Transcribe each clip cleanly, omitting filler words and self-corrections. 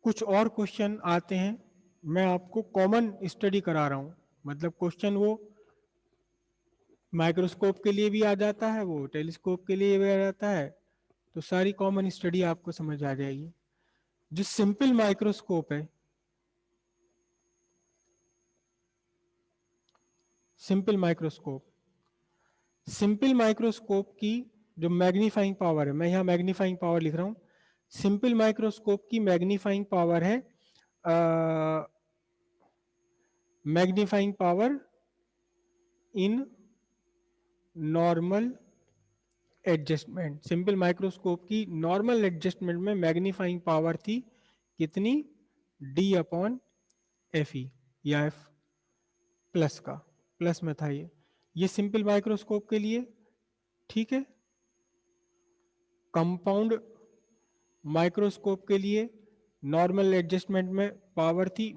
कुछ और क्वेश्चन आते हैं, मैं आपको कॉमन स्टडी करा रहा हूँ, मतलब क्वेश्चन वो माइक्रोस्कोप के लिए भी आ जाता है, वो टेलीस्कोप के लिए भी आ जाता है, तो सारी कॉमन स्टडी आपको समझ आ जाएगी। जो सिंपल माइक्रोस्कोप है, सिंपल माइक्रोस्कोप, सिंपल माइक्रोस्कोप की जो मैग्नीफाइंग पावर है, मैं यहाँ मैग्नीफाइंग पावर लिख रहा हूँ, सिंपल माइक्रोस्कोप की मैग्नीफाइंग पावर है magnifying power in normal adjustment. Simple microscope की नॉर्मल एडजस्टमेंट में मैग्नीफाइंग पावर थी कितनी, D/Fe या F प्लस का, प्लस में था ये सिंपल माइक्रोस्कोप के लिए। ठीक है, कंपाउंड माइक्रोस्कोप के लिए नॉर्मल एडजस्टमेंट में पावर थी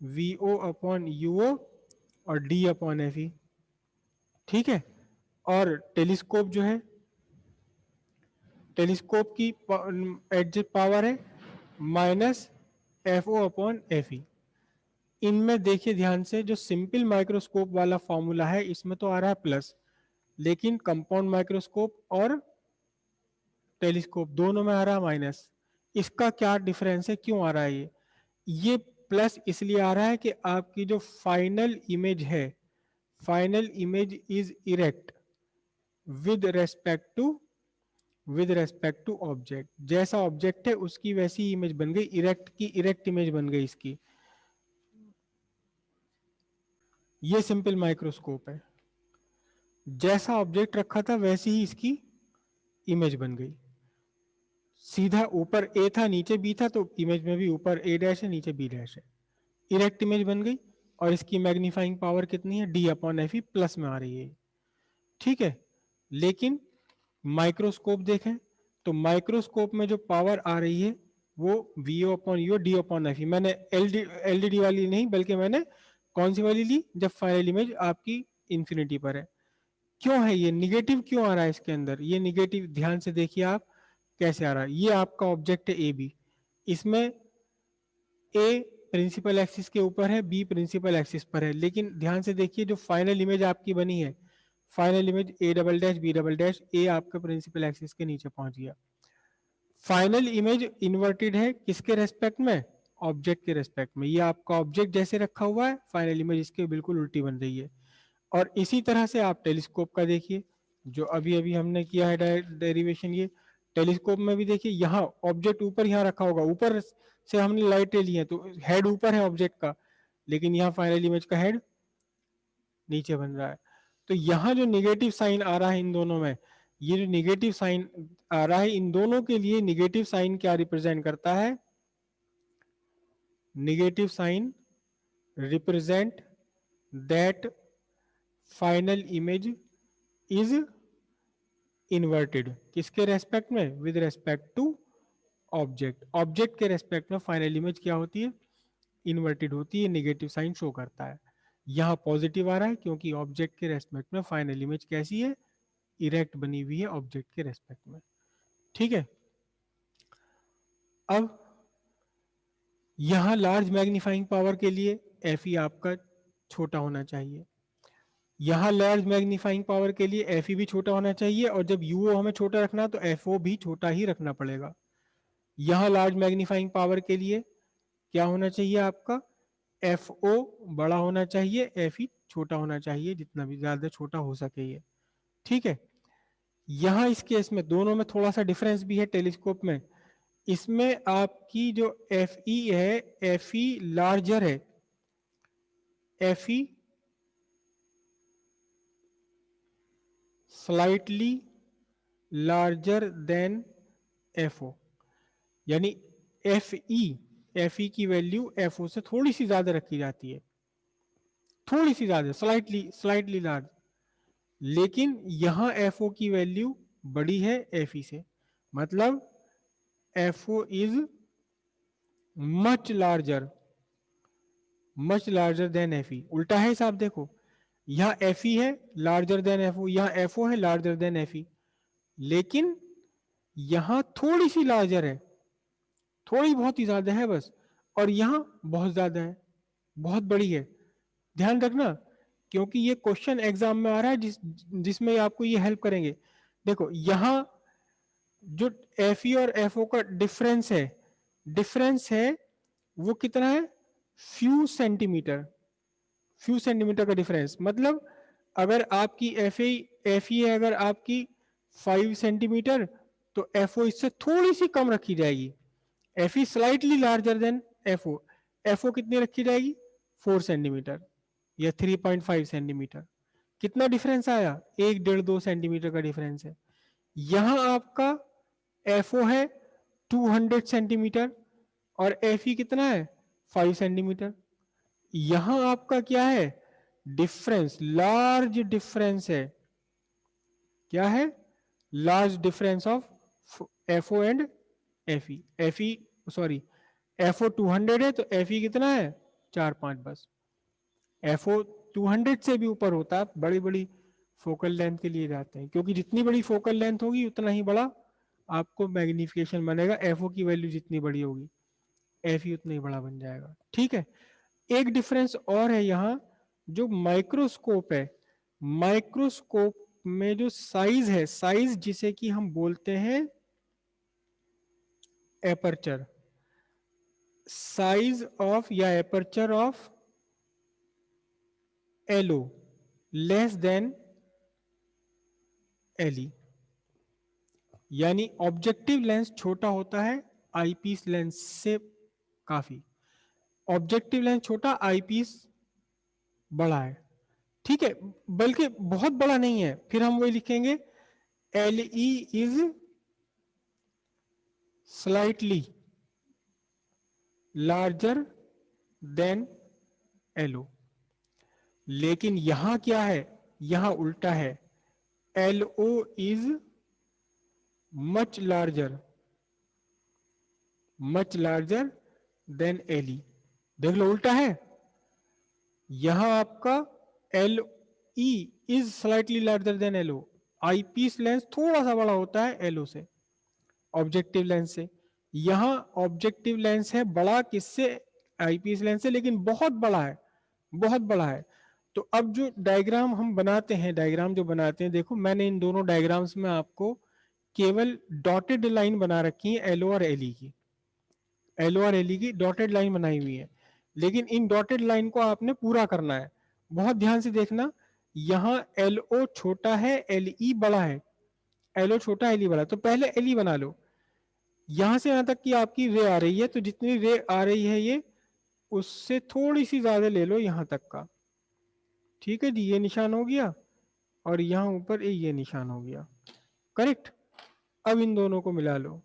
-VO/UO और D/Fe। ठीक है, और टेलीस्कोप जो है, टेलीस्कोप की एडजस्ट पावर है -FO/Fe। इनमें देखिए ध्यान से, जो सिंपल माइक्रोस्कोप वाला फॉर्मूला है इसमें तो आ रहा है प्लस, लेकिन कंपाउंड माइक्रोस्कोप और टेलीस्कोप दोनों में आ रहा है माइनस। इसका क्या डिफरेंस है, क्यों आ रहा है ये प्लस इसलिए आ रहा है कि आपकी जो फाइनल इमेज है, final image is erect with respect to, with respect to object. जैसा ऑब्जेक्ट है उसकी वैसी इमेज बन गई, इरेक्ट की इरेक्ट इमेज बन गई इसकी। ये सिंपल माइक्रोस्कोप है, जैसा ऑब्जेक्ट रखा था वैसी ही इसकी इमेज बन गई। सीधा ऊपर ए था नीचे बी था, तो इमेज में भी ऊपर ए डैश है नीचे बी डैश है, इरेक्ट इमेज बन गई। और इसकी मैग्नीफाइंग पावर कितनी है, D/Fe प्लस में आ रही है। ठीक है, लेकिन माइक्रोस्कोप देखें तो माइक्रोस्कोप में जो पावर आ रही है वो VO/U D/Fe। मैंने LDD वाली नहीं, बल्कि मैंने कौन सी वाली ली, जब फाइनल इमेज आपकी इंफिनिटी पर है। क्यों है ये निगेटिव, क्यों आ रहा है इसके अंदर ये निगेटिव, ध्यान से देखिए आप कैसे आ रहा है। ये आपका ऑब्जेक्ट है AB, इसमें A प्रिंसिपल एक्सिस के ऊपर है, B प्रिंसिपल एक्सिस पर है, लेकिन ध्यान से देखिए जो फाइनल इमेज आपकी बनी है, final image A double dash A आपके प्रिंसिपल एक्सिस के नीचे पहुंच गया। फाइनल इमेज इन्वर्टेड है किसके रेस्पेक्ट में, ऑब्जेक्ट के रेस्पेक्ट में। ये आपका ऑब्जेक्ट जैसे रखा हुआ है, फाइनल इमेज इसके बिल्कुल उल्टी बन रही है। और इसी तरह से आप टेलीस्कोप का देखिए, जो अभी अभी हमने किया है डेरिवेशन, ये टेलीस्कोप में भी देखिए, यहाँ ऑब्जेक्ट ऊपर यहाँ रखा होगा, ऊपर से हमने लाइटें ली हैं तो हेड ऊपर है ऑब्जेक्ट का, लेकिन यहाँ फाइनल इमेज का हेड नीचे बन रहा है। तो यहाँ जो निगेटिव साइन आ रहा है इन दोनों में, ये जो निगेटिव साइन आ रहा है इन दोनों के लिए, निगेटिव साइन क्या रिप्रेजेंट करता है, negative sign represent that final image is inverted. किसके रेस्पेक्ट में, with respect to object. Object के रेस्पेक्ट में फाइनल इमेज क्या होती है, इन्वर्टेड होती है, नेगेटिव साइन शो करता है। यहाँ पॉजिटिव आ रहा है क्योंकि ऑब्जेक्ट के रेस्पेक्ट में फाइनल इमेज कैसी है, इरेक्ट बनी हुई है ऑब्जेक्ट के रेस्पेक्ट में। ठीक है, अब यहाँ लार्ज मैग्नीफाइंग पावर के लिए Fe आपका छोटा होना चाहिए, यहाँ लार्ज मैग्नीफाइंग पावर के लिए Fe भी छोटा होना चाहिए, और जब UO हमें छोटा रखना तो FO भी छोटा ही रखना पड़ेगा। यहाँ लार्ज मैग्नीफाइंग पावर के लिए क्या होना चाहिए आपका, FO बड़ा होना चाहिए, Fe छोटा होना चाहिए, जितना भी ज्यादा छोटा हो सके ये। ठीक है, यहाँ इस केस में दोनों में थोड़ा सा डिफरेंस भी है टेलीस्कोप में। इसमें आपकी जो Fe है, Fe लार्जर है, Fe slightly larger then FO, यानी Fe की वैल्यू FO से थोड़ी सी ज्यादा रखी जाती है, थोड़ी सी ज्यादा, स्लाइटली स्लाइटली लार्ज। लेकिन यहां FO की वैल्यू बड़ी है Fe से, मतलब FO is much larger then Fe। उल्टा है हिसाब देखो, यहां Fe है लार्जर देन FO, यहां FO है लार्जर देन Fe, लेकिन यहां थोड़ी सी लार्जर है, थोड़ी बहुत ही ज्यादा है बस, और यहां बहुत ज्यादा है, बहुत बड़ी है। ध्यान रखना, क्योंकि ये क्वेश्चन एग्जाम में आ रहा है जिसमें आपको ये हेल्प करेंगे। देखो यहां जो एफ ई और एफ ओ का डिफरेंस है वो कितना है, फ्यू सेंटीमीटर का डिफरेंस। मतलब अगर आपकी एफ ई अगर आपकी 5 सेंटीमीटर, तो एफ ओ इससे थोड़ी सी कम रखी जाएगी। F E slightly larger than F O, F O कितनी रखी जाएगी, 4 सेंटीमीटर या 3.5 सेंटीमीटर। कितना डिफरेंस आया, 1 1.5 2 सेंटीमीटर का डिफरेंस है। यहां आपका एफ ओ है 200 सेंटीमीटर और एफ ई कितना है, 5 सेंटीमीटर। यहां आपका क्या है, डिफरेंस, लार्ज डिफरेंस है। क्या है, large difference of F O and F E sorry, F O 200 है तो एफ ई कितना है, 4 5 बस। एफ ओ 200 से भी ऊपर होता है, बड़ी बड़ी फोकल लेंथ के लिए जाते हैं, क्योंकि जितनी बड़ी फोकल लेंथ होगी उतना ही बड़ा आपको मैग्निफिकेशन बनेगा। एफ ओ की वैल्यू जितनी बड़ी होगी एफ ई उतना ही बड़ा बन जाएगा। ठीक है, एक डिफरेंस और है यहाँ, जो माइक्रोस्कोप है, माइक्रोस्कोप में जो साइज है, साइज जिसे कि हम बोलते हैं एपर्चर, साइज ऑफ या aperture of LO less than LE, यानी ऑब्जेक्टिव लेंस छोटा होता है आईपीस लेंस से काफी। ऑब्जेक्टिव लेंस छोटा, आईपीस बड़ा है। ठीक है, बल्कि बहुत बड़ा नहीं है, फिर हम वही लिखेंगे L E is slightly larger than LO. लेकिन यहां क्या है, यहां उल्टा है, L O is much larger than L E. देख लो उल्टा है, यहां आपका L E is slightly larger than LO, eyepiece lens थोड़ा सा बड़ा होता है एलओ से, ऑब्जेक्टिव लेंस से। यहां ऑब्जेक्टिव लेंस है बड़ा किससे, आईपीस लेंस से, लेकिन बहुत बड़ा है, बहुत बड़ा है। तो अब जो डायग्राम हम बनाते हैं, डायग्राम जो बनाते हैं, देखो मैंने इन दोनों डायग्राम्स में आपको केवल डॉटेड लाइन बना रखी है एलओ और एलई की, एलओ और एलई की डॉटेड लाइन बनाई हुई है। लेकिन इन डॉटेड लाइन को आपने पूरा करना है, बहुत ध्यान से देखना। यहां एलओ छोटा है, एलई बड़ा है, एलओ छोटा एलई बड़ा, तो पहले एलई बना लो। यहां से यहां तक कि आपकी रे आ रही है, तो जितनी रे आ रही है ये, उससे थोड़ी सी ज्यादा ले लो यहां तक का। ठीक है जी, ये निशान हो गया, और यहां ऊपर ये निशान हो गया, करेक्ट। अब इन दोनों को मिला लो,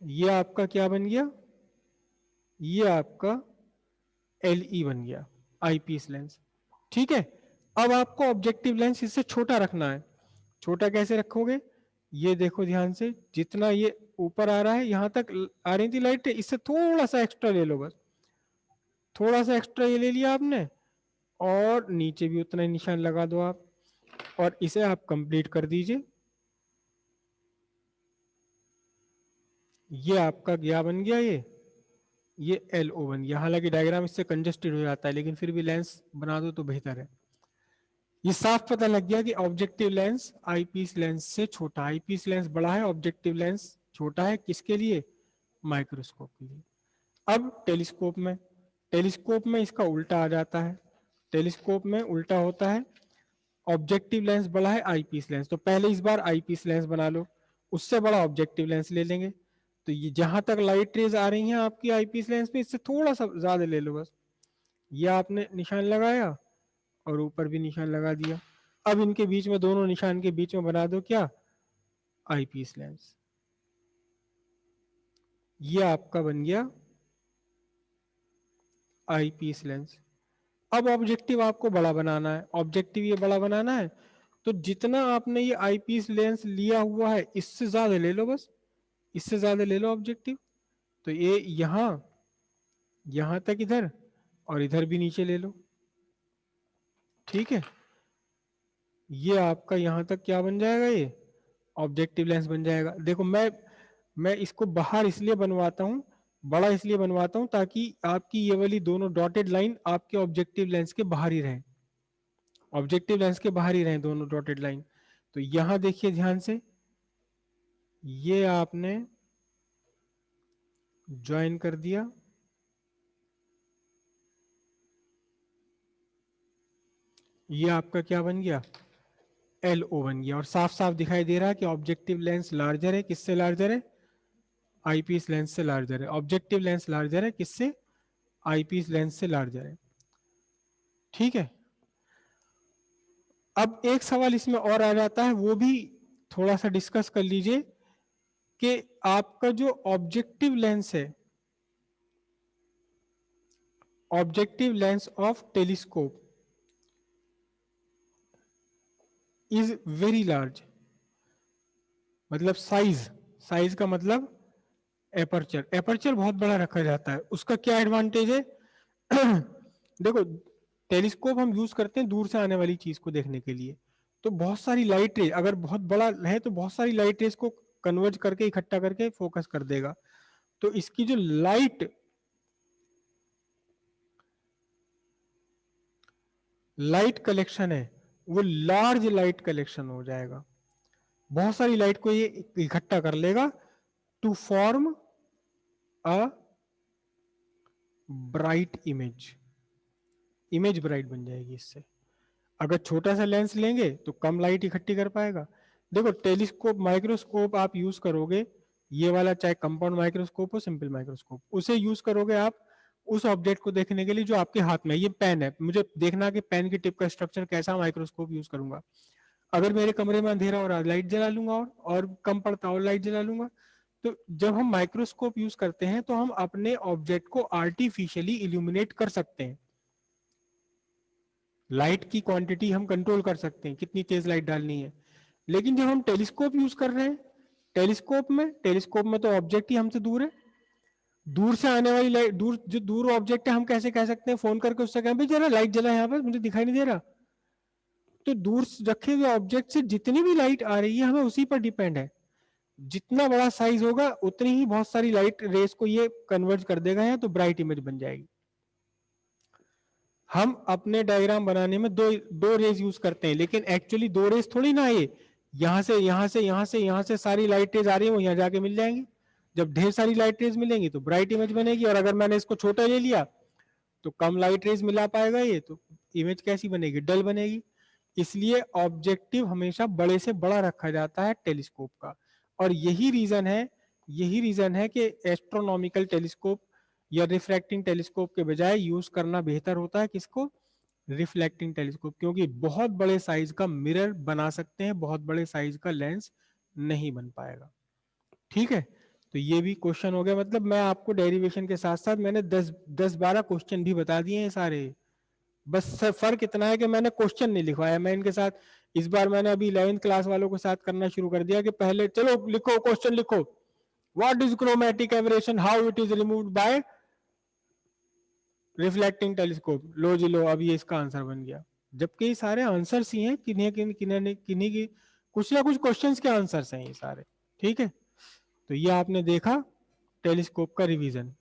ये आपका क्या बन गया, ये आपका एल ई बन गया, आईपीस लेंस। ठीक है, अब आपको ऑब्जेक्टिव लेंस इससे छोटा रखना है। छोटा कैसे रखोगे, ये देखो ध्यान से, जितना ये ऊपर आ रहा है, यहां तक आ रही थी लाइट, इससे थोड़ा सा एक्स्ट्रा ले लो बस, थोड़ा सा एक्स्ट्रा ये ले लिया आपने, और नीचे भी उतना ही निशान लगा दो आप, और इसे आप कंप्लीट कर दीजिए। ये आपका क्या बन गया, ये एल ओ बन गया। हालांकि डायग्राम इससे कंजेस्टेड हो जाता है, लेकिन फिर भी लेंस बना दो तो बेहतर है। ये साफ पता लग गया कि ऑब्जेक्टिव लेंस आईपीस लेंस से छोटा, आईपीस लेंस बड़ा है, ऑब्जेक्टिव लेंस छोटा है, किसके लिए, माइक्रोस्कोप के लिए। अब टेलीस्कोप में इसका उल्टा आ जाता है, टेलीस्कोप में उल्टा होता है, ऑब्जेक्टिव लेंस बड़ा है, आईपीस लेंस, तो पहले इस बार आईपीस लेंस बना लो, उससे बड़ा ऑब्जेक्टिव लेंस ले लेंगे। तो ये जहां तक लाइट रेज आ रही हैं आपकी आईपीस लेंस पे, इससे थोड़ा सा ज्यादा ले लो बस। ये आपने निशान लगाया और ऊपर भी निशान लगा दिया। अब इनके बीच में, दोनों निशान के बीच में बना दो क्या, आईपीस लेंस। ये आपका बन गया आईपीस लेंस। अब ऑब्जेक्टिव आपको बड़ा बनाना है, ऑब्जेक्टिव ये बड़ा बनाना है, तो जितना आपने ये आईपीस लेंस लिया हुआ है इससे ज्यादा ले लो बस, इससे ज्यादा ले लो ऑब्जेक्टिव। तो ये यहां तक इधर, और इधर भी नीचे ले लो। ठीक है, ये आपका यहां तक क्या बन जाएगा, ये ऑब्जेक्टिव लेंस बन जाएगा। देखो मैं इसको बाहर इसलिए बनवाता हूं, बड़ा इसलिए बनवाता हूं ताकि आपकी ये वाली दोनों डॉटेड लाइन आपके ऑब्जेक्टिव लेंस के बाहर ही रहे, ऑब्जेक्टिव लेंस के बाहर ही रहे दोनों डॉटेड लाइन। तो यहां देखिए ध्यान से, ये आपने ज्वाइन कर दिया, ये आपका क्या बन गया, LO बन गया। और साफ साफ दिखाई दे रहा है कि ऑब्जेक्टिव लेंस लार्जर है, किससे लार्जर है, आईपीस लेंस से लार्जर है। ऑब्जेक्टिव लेंस लार्जर है किससे, आईपीस लेंस से लार्जर है। ठीक है, अब एक सवाल इसमें और आ जाता है, वो भी थोड़ा सा डिस्कस कर लीजिए कि आपका जो ऑब्जेक्टिव लेंस है, objective lens of telescope is very large, मतलब साइज, साइज का मतलब एपर्चर, एपर्चर बहुत बड़ा रखा जाता है। उसका क्या एडवांटेज है देखो टेलीस्कोप हम यूज करते हैं दूर से आने वाली चीज को देखने के लिए, तो बहुत सारी लाइट रेज, अगर बहुत बड़ा है तो बहुत सारी लाइट रेज को कन्वर्ज करके इकट्ठा करके फोकस कर देगा। तो इसकी जो लाइट कलेक्शन है वो लार्ज लाइट कलेक्शन हो जाएगा, बहुत सारी लाइट को ये इकट्ठा कर लेगा to form a bright image, image bright बन जाएगी इससे। अगर छोटा सा लेंस लेंगे तो कम लाइट इकट्ठी कर पाएगा। देखो टेलीस्कोप माइक्रोस्कोप आप यूज करोगे, ये वाला चाहे कंपाउंड माइक्रोस्कोप हो सिंपल माइक्रोस्कोप, उसे यूज करोगे आप उस ऑब्जेक्ट को देखने के लिए जो आपके हाथ में है। ये पेन है, मुझे देखना कि पेन की टिप का स्ट्रक्चर कैसा, माइक्रोस्कोप यूज करूंगा। अगर मेरे कमरे में अंधेरा हो रहा लाइट जला लूंगा, और कम पड़ता और लाइट जला लूंगा। तो जब हम माइक्रोस्कोप यूज करते हैं तो हम अपने ऑब्जेक्ट को आर्टिफिशियली इल्यूमिनेट कर सकते हैं, लाइट की क्वांटिटी हम कंट्रोल कर सकते हैं, कितनी तेज लाइट डालनी है। लेकिन जब हम टेलीस्कोप यूज कर रहे हैं, टेलीस्कोप में तो ऑब्जेक्ट ही हमसे दूर है, दूर से आने वाली लाइट, दूर जो दूर ऑब्जेक्ट है हम कैसे कह सकते हैं, फोन करके उससे कहें भाई जरा लाइट जला यहाँ पर मुझे दिखाई नहीं दे रहा। तो दूर रखे हुए ऑब्जेक्ट से जितनी भी लाइट आ रही है हमें उसी पर डिपेंड है, जितना बड़ा साइज होगा उतनी ही बहुत सारी लाइट रेस को ये कन्वर्ट कर देगा है, तो ब्राइट इमेज बन जाएगी। हम अपने डायग्राम बनाने में दो रेज यूज करते हैं, लेकिन एक्चुअली दो रेज थोड़ी ना, ये यहां से यहां से यहां से यहां से सारी लाइट रेज आ रही है वो यहां जाके मिल जाएंगी। जब ढेर सारी लाइट रेज मिलेंगी तो ब्राइट इमेज बनेगी, और अगर मैंने इसको छोटा ले लिया तो कम लाइट रेज मिला पाएगा ये, तो इमेज कैसी बनेगी, डल बनेगी। इसलिए ऑब्जेक्टिव हमेशा बड़े से बड़ा रखा जाता है टेलीस्कोप का। और यही रीजन है कि एस्ट्रोनॉमिकल टेलीस्कोप या रिफ्रैक्टिंग टेलीस्कोप के बजाय यूज करना बेहतर होता है किसको, रिफ्लेक्टिंग टेलीस्कोप, क्योंकि बहुत बड़े साइज का मिरर बना सकते हैं, बहुत बड़े साइज का लेंस नहीं बन पाएगा। ठीक है, तो ये भी क्वेश्चन हो गया। मतलब मैं आपको डेरिवेशन के साथ साथ मैंने 10-12 क्वेश्चन भी बता दिए हैं सारे, बस फर्क इतना है कि मैंने क्वेश्चन नहीं लिखवाया। मैं इनके साथ इस बार मैंने अभी 11th क्लास वालों के साथ करना शुरू कर दिया कि पहले चलो लिखो, क्वेश्चन लिखो, what is chromatic aberration, how it is removed by reflecting telescope. लो जी लो, अब ये इसका आंसर बन गया, जबकि सारे आंसर्स ही हैं, किन्हीं की कुछ ना कुछ क्वेश्चंस के आंसर्स हैं ये सारे। ठीक है, तो ये आपने देखा टेलीस्कोप का रिवीजन।